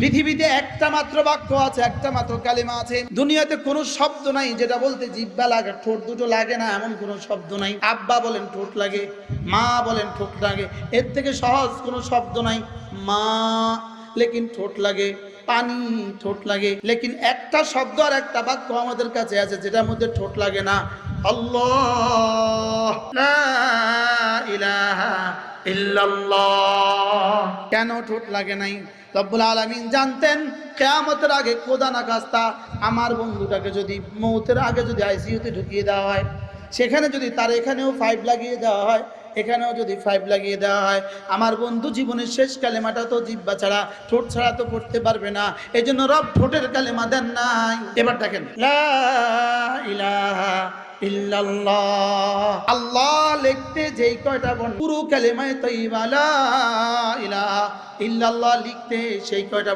পৃথিবীতে একটা মাত্র বাক্য আছে, একটা মাত্র কালিমা আছে। দুনিয়াতে কোনো শব্দ নাই যেটা বলতে জিহ্বা লাগে, ঠোঁট দুটো লাগে না, এমন কোনো শব্দ নাই। আব্বা বলেন ঠোঁট লাগে, মা বলেন ঠোঁট লাগে, এর থেকে সহজ কোনো শব্দ নাই। মা লেকিন ঠোঁট লাগে, পানি ঠোঁট লাগে, লেকিন একটা শব্দ আর একটা বাক্য আমাদের কাছে আছে যেটার মধ্যে ঠোঁট লাগে না। আল্লাহ, লা ইলাহা ইল্লাল্লাহ। কেন ঠোঁট লাগে নাই? রব্বুল আলামিন জানতেন কিয়ামতের আগে খোদা না খাস্তা আমার বন্ধুটাকে যদি মৌতের আগে যদি আইসিইউতে ঢুকিয়ে দেওয়া হয়, সেখানে যদি তার এখানেও 5 লাগিয়ে দেওয়া হয়, এখানেও যদি 5 লাগিয়ে দেওয়া হয়, আমার বন্ধু জীবনের শেষ কালেমাটা তো জিহ্বা ছাড়া, ঠোঁট ছাড়া তো পড়তে পারবে না। এই জন্য রব ঠোঁটের কালেমা দেন নাই। এবার দেখেন, লা ইলাহা ইল্লাল্লাহ। আল্লাহ লিখতে যেই কয়টা বর্ণ, পুরো কালেমায়ে তয়্যিবা লা ইলাহা ইল্লাল্লাহ লিখতে সেই কয়টা